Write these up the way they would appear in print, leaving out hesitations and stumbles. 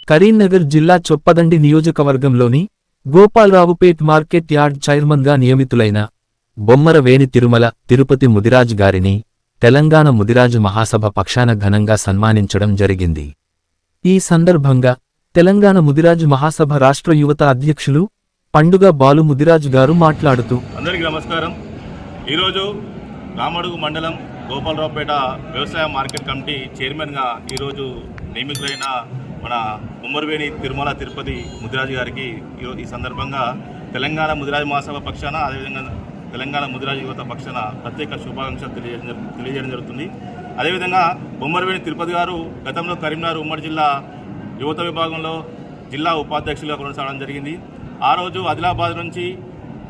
కరీంనగర్ జిల్లా చొప్పదండి నియోజకవర్గంలోని గోపాలరావుపేట్ market yard చైర్మన్గా నియమితులైన బొమ్మరవేణి తిరుమల తిరుపతి ముదిరాజ్ గారిని తెలంగాణ ముదిరాజు మహాసభ పక్షాన ఘనంగా సన్మానించడం జరిగింది. ఈ సందర్భంగా తెలంగాణ ముదిరాజు మహాసభ రాష్ట్ర యువత అధ్యక్షులు పండుగ బాలు ముదిరాజు గారు మాట్లాడుతూ, అందరికీ నమస్కారం. ఈరోజు రామడుగు మండలం గోపాలరావుపేట వ్యవసాయ మార్కెట్ కమిటీ చైర్మన్గా ఈరోజు నియమితులైన మన బొమ్మరవేణి తిరుమల తిరుపతి ముదిరాజు గారికి ఈ సందర్భంగా తెలంగాణ ముదిరాజు మహాసభ పక్షాన అదేవిధంగా తెలంగాణ ముదిరాజు యువత పక్షాన ప్రత్యేక శుభాకాంక్షలు తెలియజేయడం జరుగుతుంది. అదేవిధంగా బొమ్మరవేణి తిరుపతి గారు గతంలో కరీంనగర్ ఉమ్మడి జిల్లా యువత విభాగంలో జిల్లా ఉపాధ్యక్షులుగా కొనసాగడం జరిగింది. ఆ రోజు ఆదిలాబాద్ నుంచి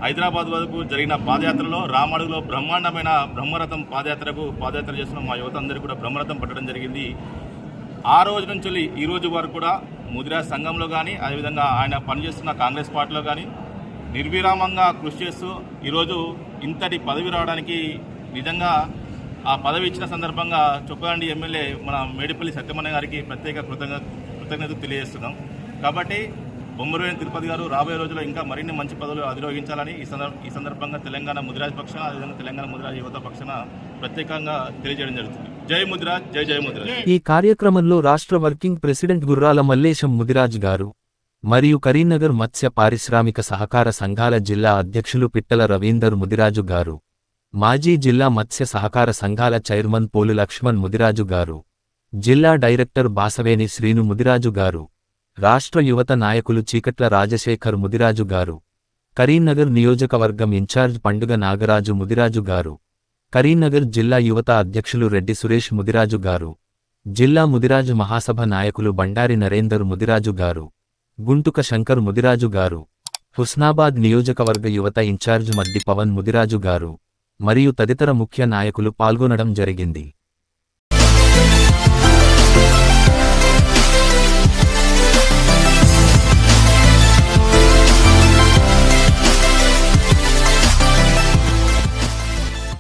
హైదరాబాద్ వరకు జరిగిన పాదయాత్రలో రామడుగులో బ్రహ్మాండమైన బ్రహ్మరథం పాదయాత్ర చేస్తున్న మా యువత అందరికీ కూడా బ్రహ్మరథం పట్టడం జరిగింది. ఆ రోజు నుంచి ఈ రోజు వరకు కూడా ముదిరాజ్ సంఘంలో కానీ అదేవిధంగా ఆయన పనిచేస్తున్న కాంగ్రెస్ పార్టీలో కానీ నిర్విరామంగా కృషి చేస్తూ ఈరోజు ఇంతటి పదవి రావడానికి నిజంగా ఆ పదవి ఇచ్చిన సందర్భంగా చొప్పదండి ఎమ్మెల్యే మన మేడిపల్లి సత్యమన్న గారికి ప్రత్యేక కృతజ్ఞతలు తెలియజేస్తున్నాం. కాబట్టి బొమ్మరవేణి తిరుపతి గారు రాబోయే రోజుల్లో ఇంకా మరిన్ని మంచి పదవులు అధిరోహించాలని ఈ సందర్భంగా తెలంగాణ ముదిరాజ్ పక్షాన అదేవిధంగా తెలంగాణ ముదిరాజ్ యువత పక్షాన ప్రత్యేకంగా తెలియజేయడం జరుగుతుంది. జై ముదిరాజ్, జై జై ముదిరాజ్. ఈ కార్యక్రమంలో రాష్ట్ర వర్కింగ్ ప్రెసిడెంట్ గుర్రాల మల్లేశం ముదిరాజ్ గారు మరియు కరీంనగర్ మత్స్య పారిశ్రామిక సహకార సంఘాల జిల్లా అధ్యక్షులు పిట్టల రవీందర్ ముదిరాజు గారు, మాజీ జిల్లా మత్స్య సహకార సంఘాల చైర్మన్ పోలు లక్ష్మణ్ ముదిరాజు గారు, జిల్లా డైరెక్టర్ బాసవేని శ్రీను ముదిరాజు గారు, రాష్ట్ర యువత నాయకులు చీకట్ల రాజశేఖర్ ముదిరాజు గారు, కరీంనగర్ నియోజకవర్గం ఇన్ఛార్జ్ పండుగ నాగరాజు ముదిరాజు గారు, కరీంనగర్ జిల్లా యువత అధ్యక్షులు రెడ్డి సురేష్ ముదిరాజు గారు, జిల్లా ముదిరాజు మహాసభ నాయకులు బండారి నరేందర్ ముదిరాజు గారు, గుంటుక శంకర్ ముదిరాజు గారు, హుస్నాబాద్ నియోజకవర్గ యువత ఇన్ఛార్జ్ మద్ది పవన్ ముదిరాజు గారు మరియు తదితర ముఖ్య నాయకులు పాల్గొనడం జరిగింది.